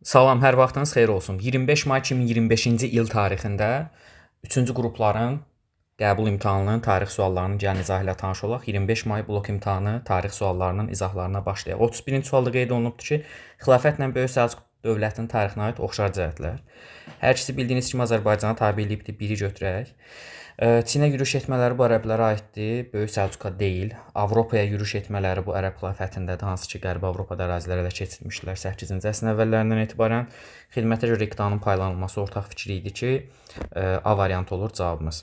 Salam, hər vaxtınız xeyir olsun. 25 may 2025-ci il tarixində 3-cü qrupların qəbul imtahanının tarix suallarının gəlin izahı ilə tanış olaq. 25 may blok imtahanı tarix suallarının izahlarına başlayaq. 31-ci sualda qeyd olunubdur ki, xilafətlə Böyük Səlcuq dövlətinin tarixinə aid oxşar cəhətlər. Hər ikisi bildiyiniz kimi Azərbaycana tabe edilibdir. Biri götürək. Çinə yürüş etmələri bu ərəblərə aiddir, Böyük Səlcuqa deyil. Avropaya yürüş etmələri bu ərəb xilafətindədir, hansı ki, Qərbi Avropada ərazilərə də keçirmişdilər 8-ci əsrin əvvəllərindən etibarən. Xidmətə görə iqtidarın paylanılması ortaq fikri idi ki, A variantı olur cavabımız.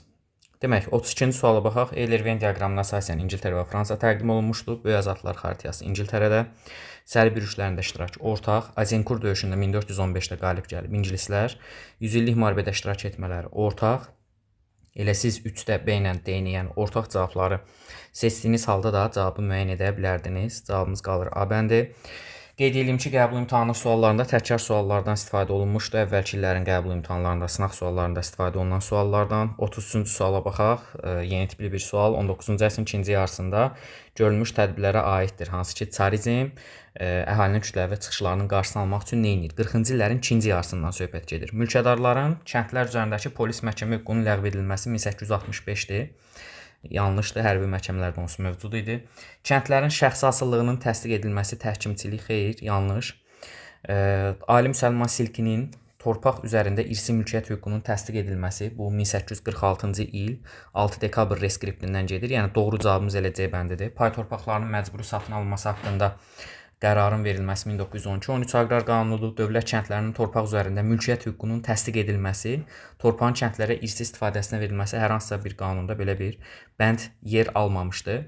Demək, 32-ci suala baxaq. Eyler-Venn diaqramına əsasən İngiltərə və Fransa təqdim olunmuşdur. Böyük azadlıqlar xəritəsi İngiltərədə, sərb yürüşlərində iştirak ortaq. Azinkur döyüşündə 1415-də qalib gəlib ingilislər. 100 illik müharibədə iştirak etmələri ortaq. Elə siz 3-də B ilə D-ni, yəni ortaq cavabları seçdiyiniz halda da cavabı müəyyən edə bilərdiniz. Cavabımız qalır A bəndi. Qeyd edeyim ki, qəbul imtahanı suallarında təkrar suallardan istifadə olunmuşdu. Əvvəlki illərin qəbul imtahanlarında, sınaq suallarında istifadə olunan suallardan. 33-cü suala baxaq. Yeni tipli bir sual. 19-cu əsrin ikinci yarısında görülmüş tədbirlərə aiddir. Hansı ki, çarizm əhalinin kütləvi çıxışlarının qarşısını almaq üçün nə edir? 40-cı illərin ikinci yarısından söhbət gedir. Mülkədarların kəndlər üzərindəki polis məhkəmə hüququnun ləğv edilməsi 1865-dir. Yanlışdır, hərbi məhkəmələrdə onsuz mövcud idi. Kəndlərin şəxsi asıllığının təsdiq edilməsi təhkimçilik xeyr, yanlış. Ali Müsəlman Silkinin torpaq üzərində irsi mülkiyyət hüququnun təsdiq edilməsi bu 1846-cı il 6 dekabr reskriptindən gedir. Yəni doğru cavabımız elə C bəndidir. Pay torpaqlarının məcburi satın alınması haqqında qərarın verilməsi 1912 13 aqrar qanunudur. Dövlət kəndlərinin torpaq üzərində mülkiyyət hüququnun təsdiq edilməsi, torpağın kəndlərə irsi istifadəsinə verilməsi hər hansısa bir qanunda belə bir bənd yer almamışdı.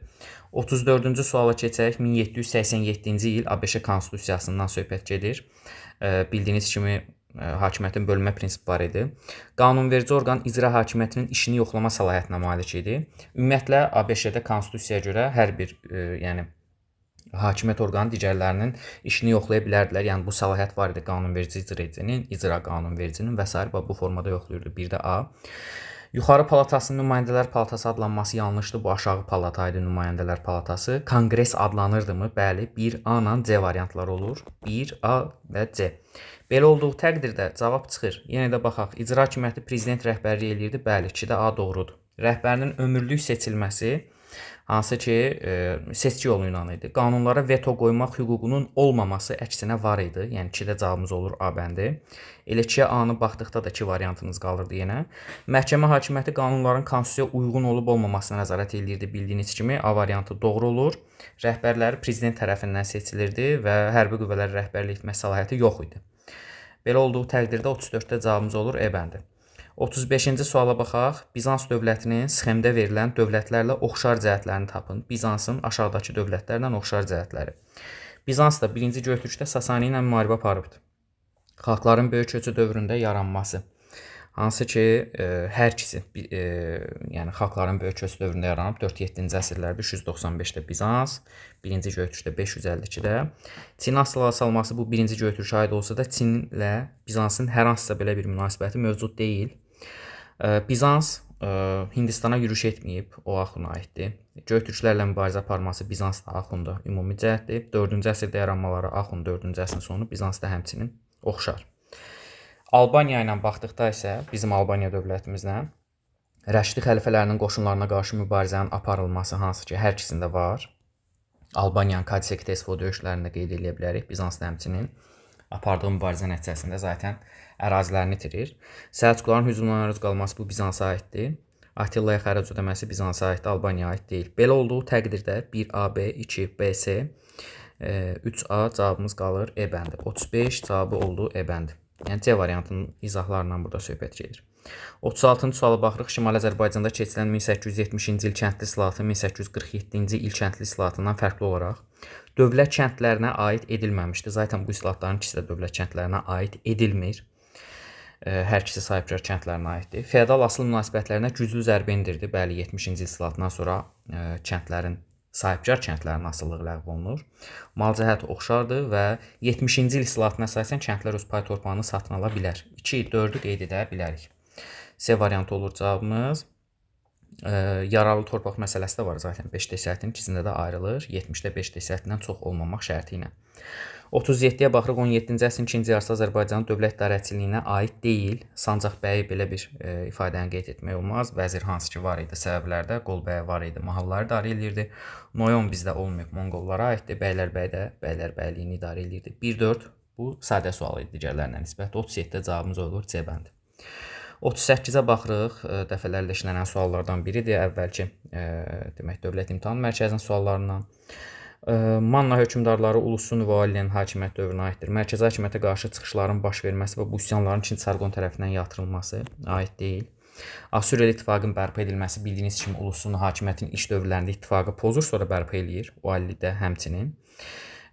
34-cü suala keçək. 1787-ci il ABŞ konstitusiyasından söhbət gedir. Bildiyiniz kimi hakimiyyətin bölünmə prinsipi var idi. Qanunverici orqan icra hakimiyyətinin işini yoxlama səlahiyyətinə malik idi. Ümumiyyətlə ABŞ-də konstitusiyaya görə hər bir hakimiyyət orqanı digərlərinin işini yoxlaya bilərdilər. Yəni bu səlahiyyət var idi qanunverici icra edicinin, icra qanunvericinin və s. bu formada yoxlayırdı. Bir də A. Yuxarı palatasının nümayəndələr palatası adlanması yanlışdır. Bu aşağı palata idi, nümayəndələr palatası. Konqres adlanırdımı? Bəli, 1A ilə C variantları olur. 1A və C. Belə olduğu təqdirdə cavab çıxır. Yenə də baxaq. İcra hakimiyyəti prezident rəhbərlik eləyirdi. Bəli, 2də A doğrudur. Rəhbərinin ömürlük seçilməsi hansı ki, seçki yolu ilə idi. Qanunlara veto qoymaq hüququnun olmaması əksinə var idi. Yəni 2də cavabımız olur A bəndi. Elə 2-yə A-nı baxdıqda da 2 variantınız qalırdı yenə. Məhkəmə hakimiyyəti qanunların konstitusiyaya uyğun olub-olmamasına nəzarət edirdi. Bildiyiniz kimi A variantı doğru olur. Rəhbərləri prezident tərəfindən seçilirdi və hərbi qüvvələrə rəhbərlik etmə səlahiyyəti yox idi. Belə olduğu təqdirdə 34-də cavabımız olur E bəndi. 35-ci suala baxaq. Bizans dövlətinin sxemdə verilən dövlətlərlə oxşar cəhətlərini tapın. Bizansın aşağıdakı dövlətlərlə oxşar cəhətləri. Bizans da 1-ci Göytürkdə Sasani ilə müharibə aparıbdır. Xalqların böyük köçü dövründə yaranması. Hansı ki, hər ikisi, yəni xalqların böyük köçü dövründə yaranıb 4-7-ci əsrlərdə 395-də Bizans, 1-ci Göytürkdə 552-də. Çin asılı salması bu 1-ci Göytürkə aid olsa da Çinlə Bizansın hər hansısa belə bir münasibəti mövcud deyil. Bizans Hindistana yürüş etməyib, o Axuna aiddir. Göytürklərlə mübarizə aparması Bizansda Axunda ümumi cəhətdir. 4-cü əsrdə yaranmaları Axund 4-cü əsrin sonu Bizansda həmçinin oxşar. Albaniya ilə baxdıqda isə bizim Albaniya dövlətimizlə Rəşidi xəlifələrinin qoşunlarına qarşı mübarizənin aparılması hansı ki hər ikisində var. Albaniyanın Kadsekitesvo döyüşlərində qeyd edə bilərik. Bizansda həmçinin apardığı mübarizə nəticəsində zaten ərazilərini itirir. Səlcuqların hücumlarına məruz qalması bu Bizansa aiddir. Attillaya xərac ödəməsi Bizansa aiddir, Albaniyaya aid deyil. Belə olduğu təqdirdə 1AB, 2BC, 3A cavabımız qalır E bəndi. 35 cavabı oldu E bəndi. Yəni C variantının izahlarından burada söhbət gedir. 36-cı suala baxırıq. Şimali Azərbaycanda keçirilən 1870-ci il kəndli islahatı 1847-ci il kəndli islahatından fərqli olaraq dövlət kəndlərinə aid edilməmişdir. Zaten bu islahatların ikisi də dövlət kəndlərinə aid edilmir. Hər ikisi sahibkar kəndlərinə aiddir. Feodal asıl münasibətlərinə güclü zərbə endirdi. Bəli, 70-ci il islahatından sonra kəndlərin, sahibkar kəndlərin asılılığı ləğv olunur. Mal cəhət oxşardır və 70-ci il islahatına əsasən kəndlər öz pay torpağını satın ala bilər. 2, 4-ü qeyd edə bilərik. C variantı olur cavabımız. Yaralı torpaq məsələsi də var zaten 5 desyatin ikisində də ayrılır. 70-də 5 desyatindən çox olmamaq şərti ilə. 37-yə baxırıq, 17-ci əsrin ikinci yarısı Azərbaycanın dövlət idarəçiliyinə aid deyil. Sancaqbəyi belə bir ifadəni qeyd etmək olmaz. Vəzir hansı ki var idi səbəblərdə, Qolbəyə var idi, mahalları idarə edirdi. Noyon bizdə olmayıb, Monqollara aiddir. Bəylərbəy də bəylərbəyliyini idarə edirdi. 1-4 bu sadə sual idi digərlərinə nisbətdə. 37-də cavabımız olur C bəndi. 38-ə baxırıq. Dəfələrlə işlənən suallardan biridir. Əvvəlki demək Dövlət İmtahan Mərkəzinin suallarından. Manna hökmdarları Ulusun və Aliyenin hakimiyyət dövrünə aiddir. Mərkəzi hakimiyyətə qarşı çıxışların baş verməsi və bu üsyanların Çin Sarqon tərəfindən yatırılması aid deyil. Asuriya İttifaqının bərpa edilməsi bildiyiniz kimi Ulusun hakimiyyətin ilk dövrlərində ittifaqı pozur, sonra bərpa eləyir. O Ali də həmçinin.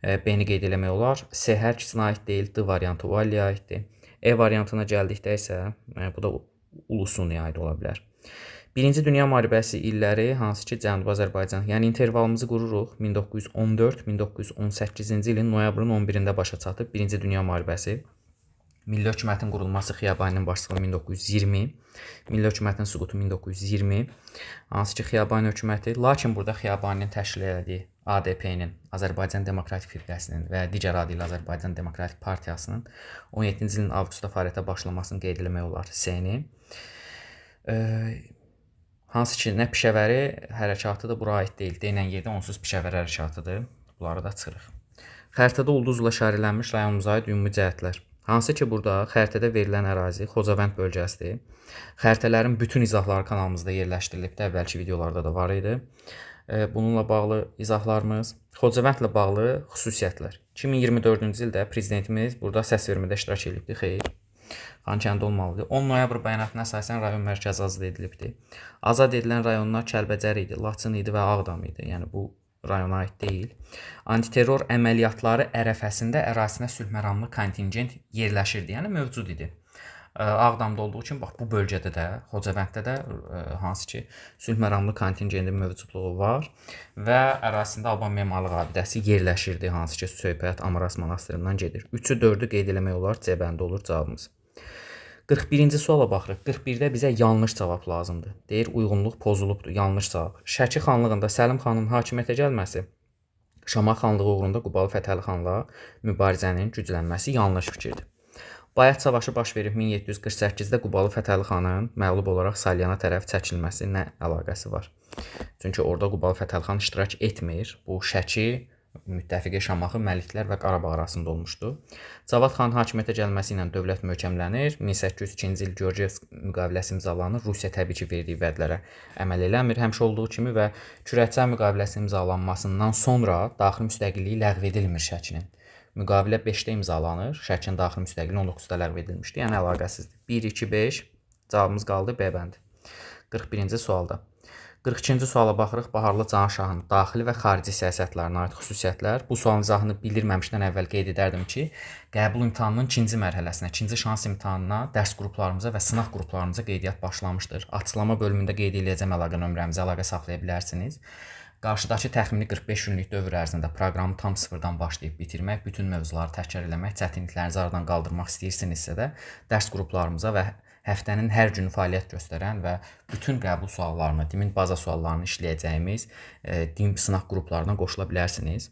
B-ni qeyd eləmək olar. C hər ikisinə aid deyil. D variantı o Aliyə aiddir. E variantına gəldikdə isə bu da Ulusun'a aid ola bilər. Birinci Dünya müharibəsi illəri hansı ki Cənubi Azərbaycan, yəni intervalımızı qururuq. 1914-1918-ci ilin noyabrın 11-də başa çatıb Birinci Dünya müharibəsi. Milli hökumətin qurulması Xiyabaninin başçılığı 1920, Milli hökumətin süqutu 1920, hansı ki Xiyabani hökuməti, lakin burada Xiyabaninin təşkil etdiyi ADP-nin, Azərbaycan Demokratik Firqəsinin və digər adı ilə Azərbaycan Demokratik Partiyasının 17-ci ilin avqustda fəaliyyətə başlamasını qeyd etmək olar. C-ni. Hansı ki, nə Pişəvəri hərəkatıdır, bura aid deyil. Deyilən yerdə onsuz Pişəvəri hərəkatıdır. Bunları da çıxırıq. Xəritədə ulduzla işarələnmiş rayonumuza aid ümumi cəhətlər. Hansı ki, burada xəritədə verilən ərazi Xocavənd bölgəsidir. Xəritələrin bütün izahları kanalımızda yerləşdirilibdir. Əvvəlki videolarda da var idi. Bununla bağlı izahlarımız. Xocavəndlə bağlı xüsusiyyətlər. 2024-cü ildə prezidentimiz burada səs vermədə iştirak edibdir. Xeyr. Xankəndi olmalıdır. 10 noyabr bəyanatına əsasən rayon mərkəzi azad edilibdir. Azad edilən rayonlar Kəlbəcər idi, Laçın idi və Ağdam idi. Yəni bu rayona aid deyil. Antiterror əməliyyatları ərəfəsində ərazisinə sülhməramlı kontingent yerləşirdi. Yəni mövcud idi. Ağdamda olduğu kimi bax bu bölgədə də, Xocavənddə də hansı ki sülhməramlı kontingentin mövcudluğu var və ərazisində Alban memarlıq abidəsi yerləşirdi, hansı ki söhbət Amaras monastırından gedir. 3-ü 4-ü qeyd eləmək olar, C bəndi olur cavabımız. 41-ci suala baxırıq. 41-də bizə yanlış cavab lazımdır. Deyir, uyğunluq pozulubdur, yanlış cavab. Şəki xanlığında Səlim xanın hakimiyyətə gəlməsi, Şamaxı xanlığı uğrunda Qubalı Fətəli xanla mübarizənin güclənməsi yanlış fikirdir. Bayat savaşı baş verib 1748-də Qubalı Fətəli xanın məğlub olaraq Salyana tərəf çəkilməsi nə əlaqəsi var? Çünki orada Qubalı Fətəli xan iştirak etmir. Bu Şəki müttəfiqi Şamaxı, Məliklər və Qarabağ arasında olmuşdu. Cavad xanın hakimiyyətə gəlməsi ilə dövlət möhkəmlənir. 1802-ci il Georgievsk müqaviləsi imzalanır. Rusiya təbii ki verdiyi vədlərə əməl eləmir həmişə olduğu kimi və Kürəkçay müqaviləsinin imzalanmasından sonra daxili müstəqilliyi ləğv edilmir Şəkinin. Müqavilə 5-də imzalanır. Şəkinin daxili müstəqilliyi 19-da ləğv edilmişdi. Yəni əlaqəsizdir. 1, 2, 5 cavabımız qaldı B bəndi. 41-ci sualda. 42-ci suala baxırıq. Baharlı Cahanşahın daxili və xarici siyasətlərinə aid xüsusiyyətlər. Bu sualın izahını bildirməmişdən əvvəl qeyd edərdim ki, qəbul imtahanının ikinci mərhələsinə, ikinci şans imtahanına dərs qruplarımıza və sınaq qruplarımıza qeydiyyat başlamışdır. Açıqlama bölümündə qeyd edəcəm əlaqə nömrəmizə, əlaqə saxlaya bilərsiniz. Qarşıdakı təxmini 45 günlük dövr ərzində proqramı tam sıfırdan başlayıb bitirmək, bütün mövzuları təkrar eləmək, çətinliklərinizi aradan qaldırmaq istəyirsinizsə də dərs qruplarımıza və həftənin hər günü fəaliyyət göstərən və bütün qəbul suallarını, DİM-in baza suallarını işləyəcəyimiz DİM sınaq qruplarına qoşula bilərsiniz.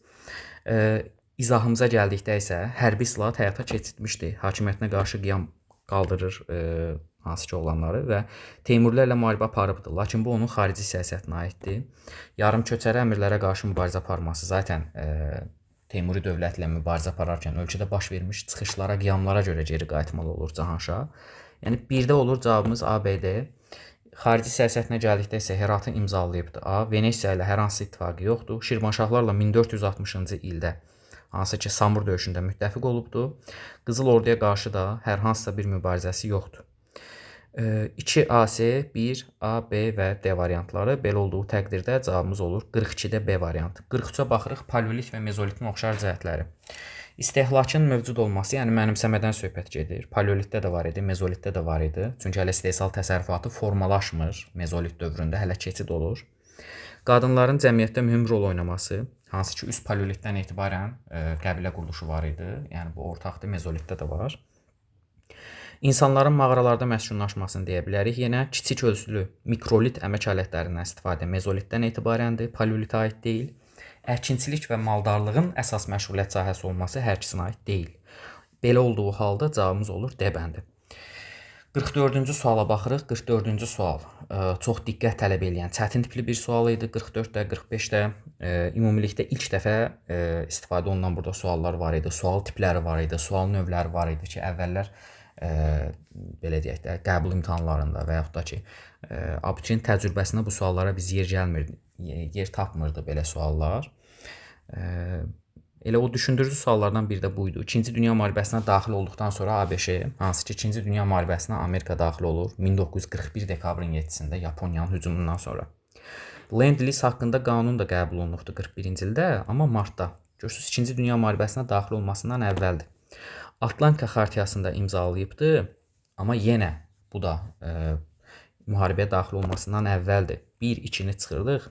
İzahımıza gəldikdə isə hərbi islahat həyata keçirmişdi. Hakimiyyətinə qarşı qiyam qaldırır hansı ki olanları və Teymurilərlə müharibə aparıbdı. Lakin bu onun xarici siyasətinə aiddir. Yarım köçəri əmirlərə qarşı mübarizə aparması zaten Teymuri dövləti ilə mübarizə apararkən ölkədə baş vermiş çıxışlara, qiyamlara görə geri qayıtmalı olur Cahanşah. Yəni 1-də olur cavabımız ABD. Xarici siyasətinə gəldikdə isə Heratı imzalayıbdı. A. Venesiya ilə hər hansı ittifaqı yoxdur. Şirvanşahlarla 1460-cı ildə hansı ki Samur döyüşündə müttəfiq olubdu. Qızıl Orduya qarşı da hər hansısa bir mübarizəsi yoxdur. 2 AC, 1 A, B və D variantları. Belə olduğu təqdirdə cavabımız olur 42-də B variantı. 43-ə baxırıq paleolit və mezolitin oxşar cəhətləri. İstehlakın mövcud olması, yəni mənimsəmədən söhbət gedir. Paleolitdə də var idi, mezolitdə də var idi. Çünki hələ istehsal təsərrüfatı formalaşmır. Mezolit dövründə hələ keçid olur. Qadınların cəmiyyətdə mühüm rol oynaması, hansı ki üst paleolitdən etibarən qəbilə quruluşu var idi. Yəni bu ortaqdır, mezolitdə də var. İnsanların mağaralarda məskunlaşmasını deyə bilərik. Yenə kiçik ölçülü mikrolit əmək alətlərindən istifadə mezolitdən etibarəndir, paleolitə aid deyil. Əkinçilik və maldarlığın əsas məşğuliyyət sahəsi olması hər ikisinə aid deyil. Belə olduğu halda cavabımız olur D bəndi. 44-cü suala baxırıq. 44-cü sual çox diqqət tələb edən, çətin tipli bir sual idi. 44-də, 45-də ümumilikdə ilk dəfə istifadə olunan burada suallar var idi. Sual tipləri var idi, sual növləri var idi ki, əvvəllər belə deyək də, qəbul imtahanlarında və yaxud da ki, abituriyent təcrübəsində bu suallara biz yer tapmırdı belə suallar. Elə o düşündürücü suallardan biri də bu idi. İkinci Dünya müharibəsinə daxil olduqdan sonra ABŞ, hansı ki, İkinci Dünya müharibəsinə Amerika daxil olur 1941 dekabrın 7-sində Yaponiyanın hücumundan sonra. Lend-Liz haqqında qanun da qəbul olunubdu 41-ci ildə, amma martda. Görürsüz, İkinci Dünya müharibəsinə daxil olmasından əvvəldir. Atlantika xartiyasında imzalayıbdı, amma yenə bu da müharibəyə daxil olmasından əvvəldir. 1-2-ni çıxırdıq.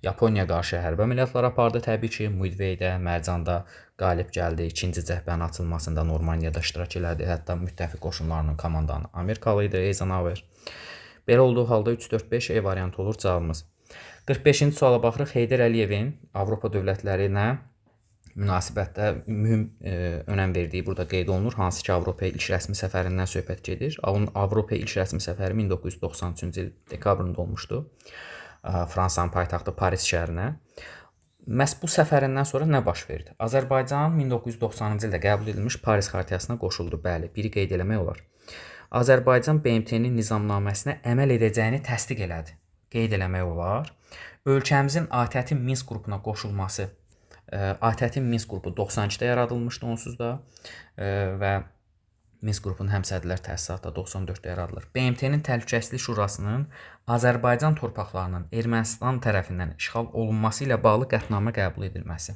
Yaponiya qarşı hərbi əməliyyatlar apardı təbii ki, Midway-də, Mərcanda qalib gəldi. 2-ci cəbhənin açılmasında Normandiyada iştirak elədi. Hətta müttəfiq qoşunlarının komandanı Amerikalı idi, Eisenhower. Belə olduğu halda 3-4-5 E variantı olur cavabımız. 45-ci suala baxırıq. Heydər Əliyevin Avropa dövlətlərinə münasibətdə mühüm önəm verdiyi burada qeyd olunur. Hansı ki, Avropaya ilk rəsmi səfərindən söhbət gedir. Onun Avropaya ilk rəsmi səfəri 1993-cü il dekabrında olmuşdu. Fransanın paytaxtı Paris şəhərinə. Məhz bu səfərindən sonra nə baş verdi? Azərbaycan 1990-cı ildə qəbul edilmiş Paris xartiyasına qoşuldu. Bəli, biri qeyd eləmək olar. Azərbaycan BMT-nin nizamnaməsinə əməl edəcəyini təsdiq elədi. Qeyd eləmək olar. Ölkəmizin ATƏT-in Minsk qrupuna qoşulması, ATƏT-in Minsk qrupu 92-də yaradılmışdı onsuz da və Minsk qrupunun həmsədrlər təsisatı da 94-də yaradılır. BMT-nin Təhlükəsizlik Şurasının Azərbaycan torpaqlarının Ermənistan tərəfindən işğal olunması ilə bağlı qətnamə qəbul edilməsi.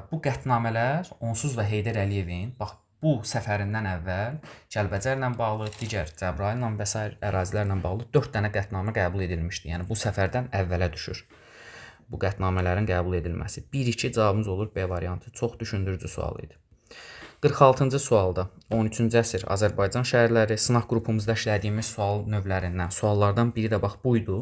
Bu qətnamələr onsuz da Heydər Əliyevin bu səfərindən əvvəl Kəlbəcərlə bağlı, digər Cəbrayılla və sair ərazilərlə bağlı 4 dənə qətnamə qəbul edilmişdi. Yəni bu səfərdən əvvələ düşür bu qətnamələrin qəbul edilməsi. 1-2 cavabımız olur B variantı. Çox düşündürücü sual idi. 46-cı sualda 13-cü əsr Azərbaycan şəhərləri sınaq qrupumuzda işlədiyimiz sual növlərindən, suallardan biri də bax buydu.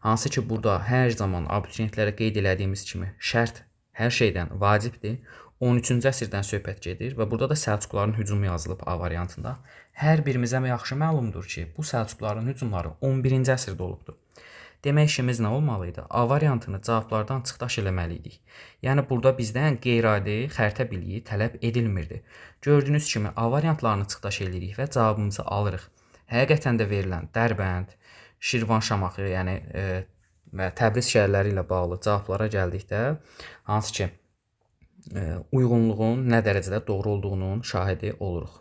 Hansı ki, burada hər zaman abituriyentlərə qeyd elədiyimiz kimi şərt hər şeydən vacibdir. 13-cü əsrdən söhbət gedir və burada da Səlcuqların hücumu yazılıb A variantında. Hər birimizə yaxşı məlumdur ki, bu Səlcuqların hücumları 11-ci əsrdə olubdur. Demək işimiz nə olmalı idi? A variantını cavablardan çıxdaş eləməliydik. Yəni burada bizdən qeyri-adi xəritə biliyi tələb edilmirdi. Gördüyünüz kimi A variantlarını çıxdaş eləyirik və cavabımızı alırıq. Həqiqətən də verilən Dərbənd, Şirvan, Şamaxı, yəni və Təbriz şəhərləri ilə bağlı cavablara gəldikdə hansı ki uyğunluğun nə dərəcədə doğru olduğunun şahidi oluruq.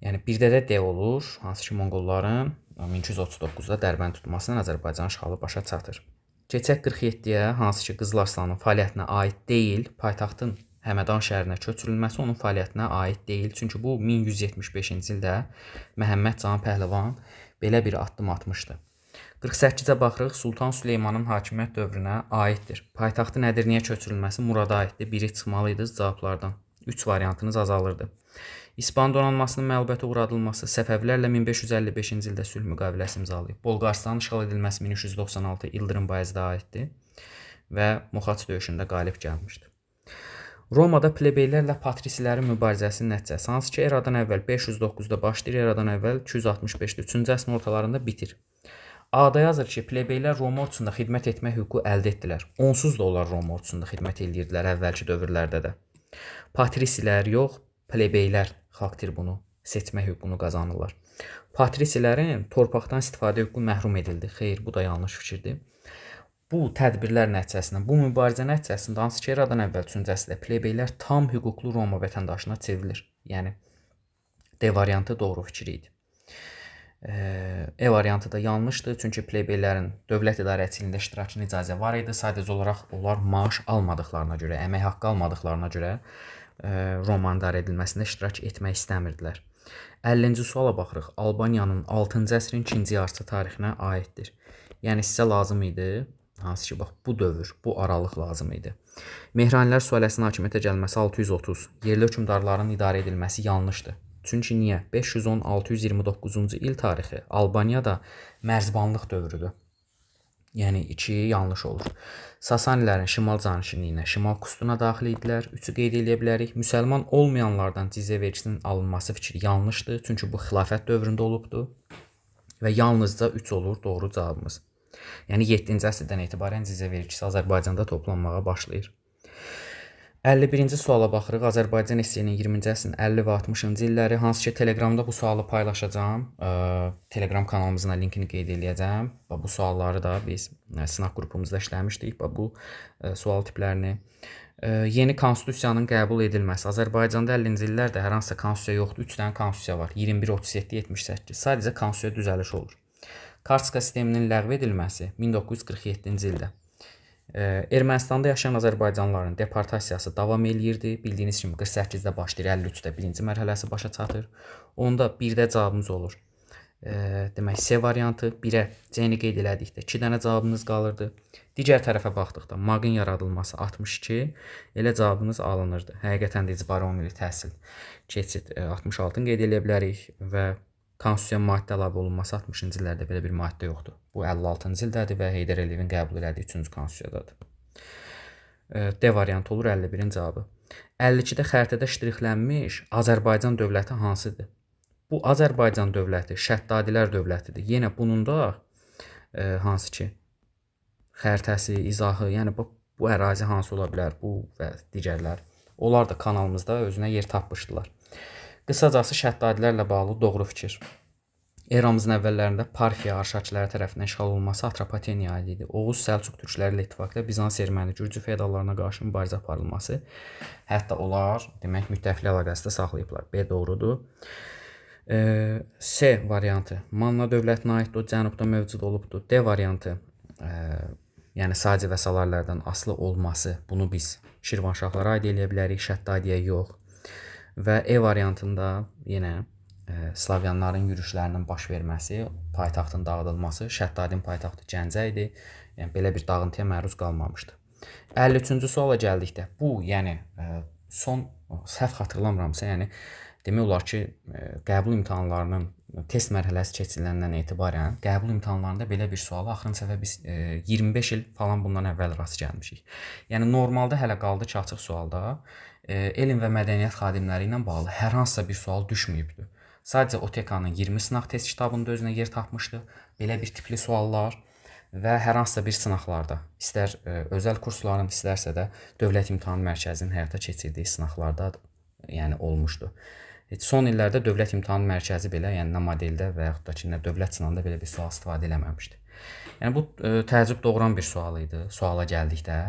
Yəni birdə də D olur, hansı ki Monqolların 1239-da Dərbənd tutmasının Azərbaycan işğalı başa çatır. Keçək 47-yə, hansı ki Qızıl Arslanın fəaliyyətinə aid deyil, paytaxtın Həmədan şəhərinə köçürülməsi onun fəaliyyətinə aid deyil. Çünki bu 1175-ci ildə Məhəmməd Can Pəhləvan belə bir addım atmışdı. 48-ə baxırıq, Sultan Süleymanın hakimiyyət dövrünə aiddir. Paytaxtın Ədirnəyə köçürülməsi Murada aiddir. Biri çıxmalı idi cavablardan. 3 variantınız azalırdı. İspan donanmasının məğlubiyyətə uğradılması, Səfəvilərlə 1555-ci ildə sülh müqaviləsi imzalayıb. Bolqarıstanın işğal edilməsi 1396 İldırım Bayezdə aiddir və Moxaç döyüşündə qalib gəlmişdir. Romada plebeylərlə patrisilərin mübarizəsinin nəticəsi, hansı ki eradan əvvəl 509-da başlayır, eradan əvvəl 265-də 3-cü əsrin ortalarında bitir. A-da yazır ki, plebeylər Roma ordusunda xidmət etmək hüququ əldə etdilər. Onsuz da onlar Roma ordusunda xidmət edirdilər əvvəlki dövrlərdə də. Patrisilər yox, plebeylər xalq tribunu seçmə hüququnu qazanırlar. Patrisilərin torpaqdan istifadə hüququ məhrum edildi. Xeyr, bu da yanlış fikirdir. Bu tədbirlər nəticəsində, bu mübarizə nəticəsində hansı ki eradan əvvəl 3-cü əsrdə plebeylər tam hüquqlu Roma vətəndaşına çevrilir. Yəni D variantı doğru fikir idi. E variantı da yanlışdır, çünki plebeylərin dövlət idarəçiliyində iştirakına icazə var idi. Sadəcə olaraq onlar maaş almadıqlarına görə, əmək haqqı almadıqlarına görə Romanın idarə edilməsində iştirak etmək istəmirdilər. 50-ci suala baxırıq. Albaniyanın 6-cı əsrin 2-ci yarısı tarixinə aiddir. Yəni sizə lazım idi, hansı ki bax bu dövr, bu aralıq lazım idi. Mehranilər sülaləsinin hakimiyyətə gəlməsi 630, yerli hökmdarların idarə edilməsi yanlışdır. Çünki niyə? 510-629-cu il tarixi Albaniyada mərzbanlıq dövrüdür. Yəni 2 yanlış olur. Sasanilərin şimal canişinliyinə şimal Kustuna daxil idilər. 3-ü qeyd edə bilərik. Müsəlman olmayanlardan cizyə vergisinin alınması fikri yanlışdır. Çünki bu xilafət dövründə olubdu və yalnızca 3 olur doğru cavabımız. Yəni 7-ci əsrdən etibarən cizyə vergisi Azərbaycanda toplanmağa başlayır. 51-ci suala baxırıq. Azərbaycan SSR-nin 20-ci əsrin 50 və 60-cı illəri. Hansı ki, Telegramda bu sualı paylaşacağam. Telegram kanalımızın linkini qeyd edəcəm. Bu sualları da biz sınaq qrupumuzda işləmişdik. Bu sual tiplərini. Yeni konstitusiyanın qəbul edilməsi. Azərbaycanda 50-ci illərdə hər hansısa konstitusiya yoxdur. 3 dənə konstitusiya var. 21, 37, 78. Sadəcə konstitusiya düzəliş olur. Kartika sisteminin ləğv edilməsi 1947-ci ildə. Ermənistanda yaşayan azərbaycanlıların deportasiyası davam eləyirdi. Bildiyiniz kimi 48-də başlayır, 53-də birinci mərhələsi başa çatır. Onda 1-də cavabımız olur. Demək, C variantı. 1-ə C-ni qeyd elədikdə 2 dənə cavabımız qalırdı. Digər tərəfə baxdıqda MAQ-ın yaradılması 62, elə cavabımız alınırdı. Həqiqətən də icbari 10 illik təhsil keçid 66-nı qeyd edə bilərik və konstitusiya maddə əlavə olunması 60-cı illərdə belə bir maddə yoxdur. Bu 56-cı ildədir və Heydər Əliyevin qəbul elədiyi 3-cü konstitusiyadadır. D variantı olur 51-in cavabı. 52-də xəritədə ştrixlənmiş Azərbaycan dövləti hansıdır? Bu Azərbaycan dövləti Şəddadilər dövlətidir. Yenə bunun da hansı ki xəritəsi, izahı, yəni bu ərazi hansı ola bilər, bu və digərlər. Onlar da kanalımızda özünə yer tapmışdılar. Qısacası Şəddadilərlə bağlı doğru fikir. Eramızın əvvəllərində Parfiya Arşakilər tərəfindən işğal olunması Atropatenaya aid idi. Oğuz Səlcuq türkləri ilə ittifaqla Bizans erməni Gürcü feodallarına qarşı mübarizə aparılması. Hətta onlar demək müttəfiqlik əlaqəsi də saxlayıblar. B doğrudur. C variantı Manna dövlətinə aiddir, cənubda mövcud olubdur. D variantı yəni sadəcə və salarlardan asılı olması, bunu biz Şirvanşahlara aid eləyə bilərik, Şəddadiyə yox. Və E variantında yenə Slavyanların yürüşlərinin baş verməsi, paytaxtın dağıdılması, Şəddadin paytaxtı Gəncə idi. Yəni belə bir dağıntıya məruz qalmamışdı. 53-cü suala gəldikdə, bu yəni son səhv xatırlamıramsa, yəni demək olar ki, qəbul imtahanlarının test mərhələsi keçiriləndən etibarən qəbul imtahanlarında belə bir suala axırıncı səfər biz 25 il falan bundan əvvəl rast gəlmişik. Yəni normalda hələ qaldı ki, açıq sualda elm və mədəniyyət xadimləri ilə bağlı hər hansısa bir sual düşməyibdi. Sadəcə OTK-nın 20 sınaq test kitabında özünə yer tapmışdı. Belə bir tipli suallar və hər hansısa bir sınaqlarda, istər özəl kursların, istərsə də Dövlət İmtahan Mərkəzinin həyata keçirdiyi sınaqlarda yəni olmuşdu. Son illərdə Dövlət İmtahan Mərkəzi belə, yəni nə modeldə və yaxud da ki, nə dövlət sınağında belə bir sual istifadə eləməmişdi. Yəni bu təəccüb doğuran bir sual idi suala gəldikdə.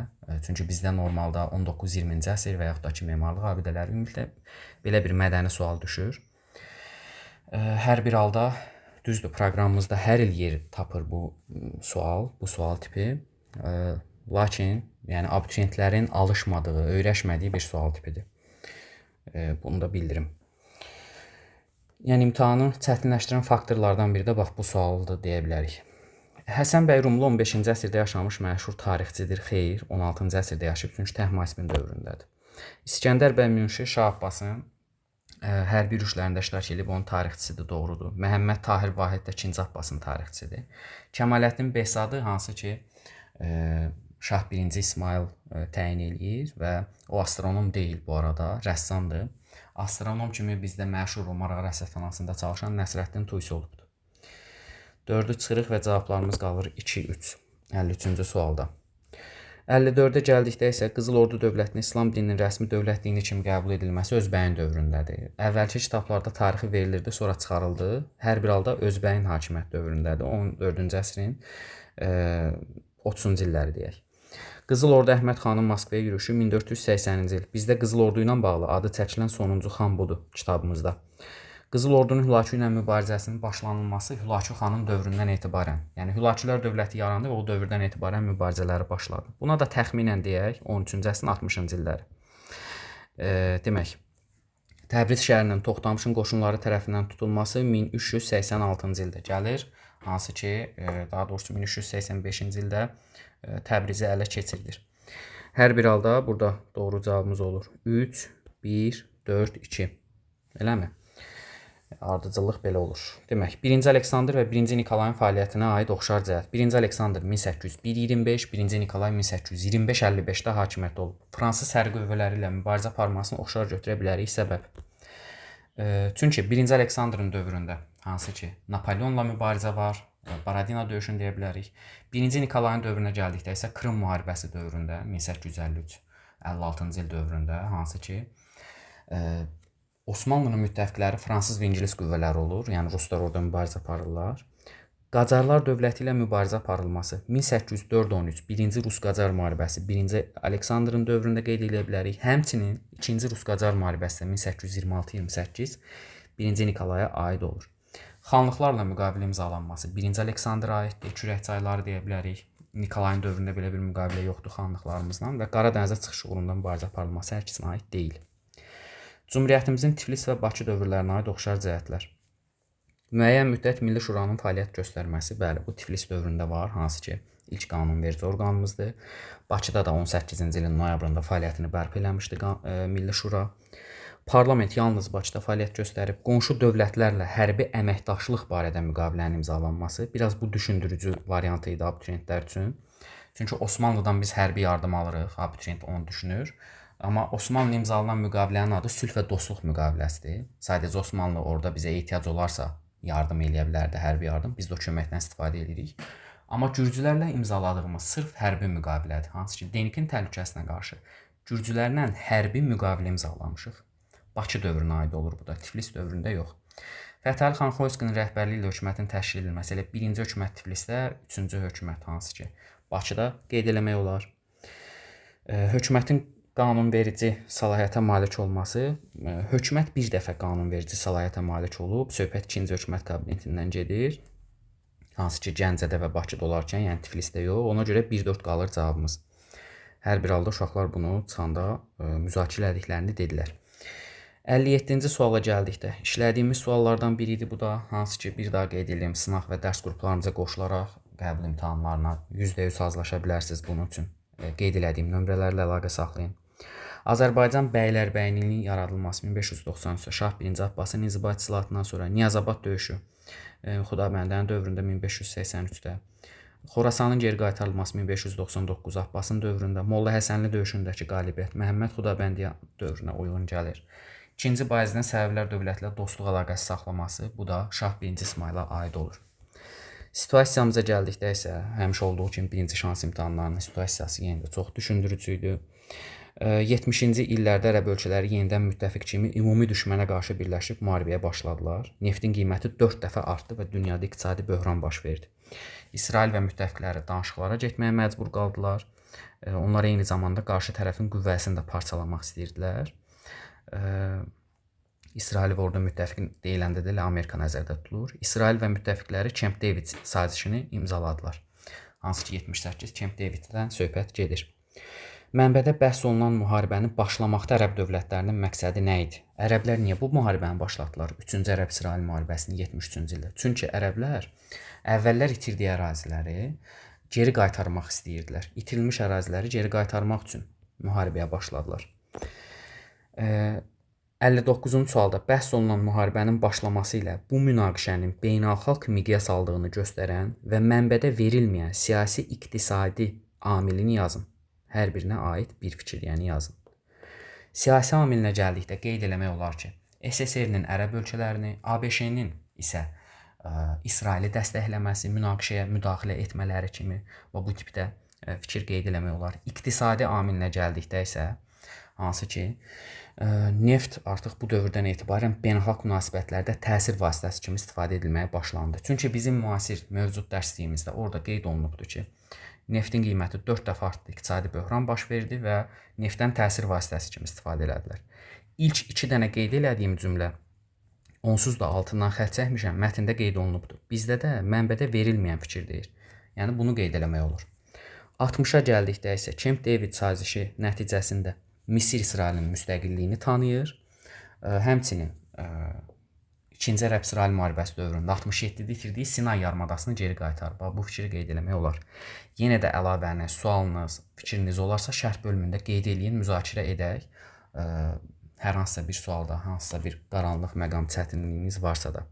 Çünki bizdə normalda 19-20-ci əsr və yaxud da ki, memarlıq abidələri ümumiyyətlə belə bir mədəni sual düşür. Hər bir halda düzdür, proqramımızda hər il yer tapır bu sual tipi. Lakin yəni abituriyentlərin alışmadığı, öyrəşmədiyi bir sual tipidir. Bunu da bildirim. Yəni imtahanı çətinləşdirən faktorlardan biri də bax bu sualdır deyə bilərik. Həsən bəy Rumlu 15-ci əsrdə yaşamış məşhur tarixçidir. Xeyr, 16-cı əsrdə yaşayıb, çünki Təhmasibin dövründədir. İskəndər bəy Münşi Şah Abbasın hərbi yürüşlərində iştirak edib, onun tarixçisidir, doğrudur. Məhəmməd Tahir Vahid də 2-ci Abbasın tarixçisidir. Kəmaləddin Behzadı hansı ki Şah 1-ci İsmayıl təyin eləyir və o astronom deyil bu arada, rəssamdır. Astronom kimi bizdə məşhur Maraq rəsədxanasında çalışan Nəsrəddin Tuysi olubdur. 4-ü çıxırıq və cavablarımız qalır 2-3. 53-cü sualda. 54-də gəldikdə isə Qızıl Ordu dövlətinin İslam dininin rəsmi dövlət dini kimi qəbul edilməsi Özbəyin dövründədir. Əvvəlki kitablarda tarixi verilirdi, sonra çıxarıldı. Hər bir halda Özbəyin hakimiyyət dövründədir. 14-cü əsrin 30-cu illəri deyək. Qızıl Ordu Əhməd xanın Moskvaya yürüşü 1480-ci il. Bizdə Qızıl Ordu ilə bağlı adı çəkilən sonuncu xan budur kitabımızda. Qızıl Ordunun Hülakü ilə mübarizəsinin başlanılması Hülakü xanın dövründən etibarən, yəni Hülakülər dövləti yarandı və o dövrdən etibarən mübarizələri başladı. Buna da təxminən deyək 13-cü əsrin 60-cı illəri. Demək, Təbriz şəhərinin Toxtamışın qoşunları tərəfindən tutulması 1386-cı ildə gəlir. Hansı ki, daha doğrusu 1385-ci ildə Təbrizi ələ keçirilir. Hər bir halda burada doğru cavabımız olur 3, 1, 4, 2. Eləmi? Ardıcıllıq belə olur. Demək, 1-ci Aleksandr və 1-ci Nikolayın fəaliyyətinə aid oxşar cəhət. 1-ci Aleksandr 1801-25, 1-ci Nikolay 1825-55-də hakimiyyətdə olub. Fransız hərbi qüvvələri ilə mübarizə aparmasını oxşar götürə bilərik. Səbəb. Çünki 1-ci Aleksandrın dövründə, hansı ki, Napoleonla mübarizə var, Baradina döyüşünü deyə bilərik. 1-ci Nikolayın dövrünə gəldikdə isə Krım müharibəsi dövründə, 1853-56-cı il dövründə, hansı ki, Osmanlının müttəfiqləri fransız və ingilis qüvvələri olur, yəni ruslar orada mübarizə aparırlar. Qacarlar dövləti ilə mübarizə aparılması 1804-13 1-ci Rus-Qacar müharibəsi 1-ci Aleksandrın dövründə qeyd edə bilərik. Həmçinin 2-ci Rus-Qacar müharibəsi 1826-28 1-ci Nikolaya aid olur. Xanlıqlarla müqavilə imzalanması 1-ci Aleksandra aiddir. Kürək çayları deyə bilərik. Nikolayın dövründə belə bir müqavilə yoxdur xanlıqlarımızla və Qara dənizə çıxış uğrunda mübarizə aparılması hər ikisinə aid deyil. Cümhuriyyətimizin Tiflis və Bakı dövrlərinə aid oxşar cəhətlər. Müəyyən müddət Milli Şuranın fəaliyyət göstərməsi, bəli, bu Tiflis dövründə var, hansı ki, ilk qanunverici orqanımızdır. Bakıda da 18-ci ilin noyabrında fəaliyyətini bərpa eləmişdi Milli Şura. Parlament yalnız Bakıda fəaliyyət göstərib. Qonşu dövlətlərlə hərbi əməkdaşlıq barədə müqavilənin imzalanması biraz bu düşündürücü variantı idi abituriyentlər üçün. Çünki Osmanlıdan biz hərbi yardım alırıq, abituriyent onu düşünür. Amma Osmanlı imzalanan müqavilənin adı sülh və dostluq müqaviləsidir. Sadəcə Osmanlı orada bizə ehtiyac olarsa yardım eləyə bilərdi, hərbi yardım. Biz də o köməkdən istifadə edirik. Amma gürcülərlə imzaladığımız sırf hərbi müqavilədir. Hansı ki, Denikin təhlükəsinə qarşı gürcülərlə hərbi müqavilə imzalamışıq. Bakı dövrünə aid olur bu da, Tiflis dövründə yox. Fətəli xan Xoyskinin rəhbərliyi ilə hökumətin təşkil edilməsi elə 1-ci hökumət Tiflisdə, 3-cü hökumət hansı ki, Bakıda qeyd eləmək olar. Hökumətin qanunverici səlahiyyətə malik olması, hökumət bir dəfə qanunverici səlahiyyətə malik olub, söhbət 2-ci hökumət kabinetindən gedir. Hansı ki, Gəncədə və Bakıda olarkən, yəni Tiflisdə yox, ona görə 1-4 qalır cavabımız. Hər bir halda uşaqlar bunu çıxanda müzakirə edildiklərini dedilər. 57-ci suala gəldikdə, işlədiyimiz suallardan biri idi bu da, hansı ki, bir daha qeyd edeyim, sınaq və dərs qruplarımıza qoşularaq qəbul imtahanlarına %100 hazırlaşa bilərsiniz bunun üçün. Qeyd elədiyim nömrələrlə əlaqə saxlayın. Azərbaycan bəylərbəyliğinin yaradılması 1593-də Şah 1-ci Abbasın inzibati islahatından sonra Niyazabad döyüşü Xudabəndənin dövründə 1583-də, Xorasanın geri qaytarılması 1599 Abbasın dövründə, Molla Həsənli döyüşündəki qalibiyyət Məhəmməd Xudabəndiyə dövrünə uyğun gəlir. 2-ci Bayezidin Səfəvilər dövləti ilə dostluq əlaqəsi saxlaması, bu da Şah 1-ci İsmayıla aid olur. Situasiyamıza gəldikdə isə həmişə olduğu kimi birinci şans imtahanlarının situasiyası yenə də çox düşündürücü idi. 70-ci illərdə ərəb ölkələri yenidən müttəfiq kimi ümumi düşmənə qarşı birləşib müharibəyə başladılar. Neftin qiyməti 4 dəfə artdı və dünyada iqtisadi böhran baş verdi. İsrail və müttəfiqləri danışıqlara getməyə məcbur qaldılar. Onlar eyni zamanda qarşı tərəfin qüvvəsini də parçalamaq istəyirdilər. İsrail və orada müttəfiq deyiləndə də Amerika nəzərdə tutulur. İsrail və müttəfiqləri Camp David sazişini imzaladılar. Hansı ki 78 Camp Daviddən söhbət gedir. Mənbədə bəhs olunan müharibəni başlamaqda ərəb dövlətlərinin məqsədi nə idi? Ərəblər niyə bu müharibəni başlatdılar? 3-cü Ərəb-İsrail müharibəsini 73-cü ildə. Çünki ərəblər əvvəllər itirdiyi əraziləri geri qaytarmaq istəyirdilər. İtirilmiş əraziləri geri qaytarmaq üçün müharibəyə başladılar. 59-cu sualda bəhs olunan müharibənin başlaması ilə bu münaqişənin beynəlxalq miqyas aldığını göstərən və mənbədə verilməyən siyasi iqtisadi amilini yazın. Hər birinə aid bir fikir, yəni yazın. Siyasi amilinə gəldikdə qeyd eləmək olar ki, SSR-nin ərəb ölkələrini, ABŞ-nin isə İsraili dəstəkləməsi, münaqişəyə müdaxilə etmələri kimi və bu tipdə fikir qeyd eləmək olar. İqtisadi amilinə gəldikdə isə hansı ki, neft artıq bu dövrdən etibarən beynəlxalq münasibətlərdə təsir vasitəsi kimi istifadə edilməyə başlandı. Çünki bizim müasir mövcud dərsliyimizdə orada qeyd olunubdur ki, neftin qiyməti 4 dəfə artdı, iqtisadi böhran baş verdi və neftdən təsir vasitəsi kimi istifadə elədilər. İlk 2 dənə qeyd elədiyim cümlə onsuz da altından xətt çəkmişəm, mətndə qeyd olunubdur. Bizdə də mənbədə verilməyən fikir deyir. Yəni bunu qeyd eləmək olur. 60-a gəldikdə isə Camp David sazişi nəticəsində Misir İsrailin müstəqilliyini tanıyır. Həmçinin 2-ci Ərəb-İsrail müharibəsi dövründə 67-də itirdiyi Sinay yarımadasını geri qaytarıb. Bu fikri qeyd eləmək olar. Yenə də əlavəniz, sualınız, fikriniz olarsa şərh bölümündə qeyd eləyin, müzakirə edək. hər hansısa bir sualda, hansısa bir qaranlıq məqam çətinliyiniz varsa da.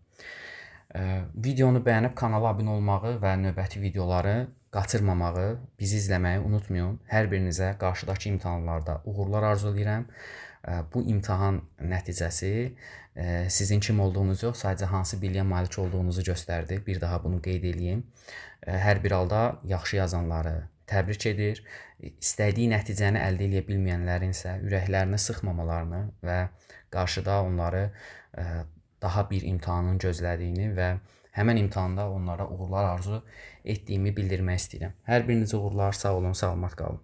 Videonu bəyənib kanala abunə olmağı və növbəti videoları qaçırmamağı, bizi izləməyi unutmayın. Hər birinizə qarşıdakı imtahanlarda uğurlar arzulayıram. Bu imtahan nəticəsi sizin kim olduğunuz yox, sadəcə hansı biliyə malik olduğunuzu göstərdi. Bir daha bunu qeyd edeyim. Hər bir halda yaxşı yazanları təbrik edir. İstədiyi nəticəni əldə edə bilməyənlərin isə ürəklərini sıxmamalarını və qarşıda onları daha bir imtahanın gözlədiyini və həmin imtahanda onlara uğurlar arzu etdiyimi bildirmək istəyirəm. Hər birinizə uğurlar, sağ olun, salamat qalın.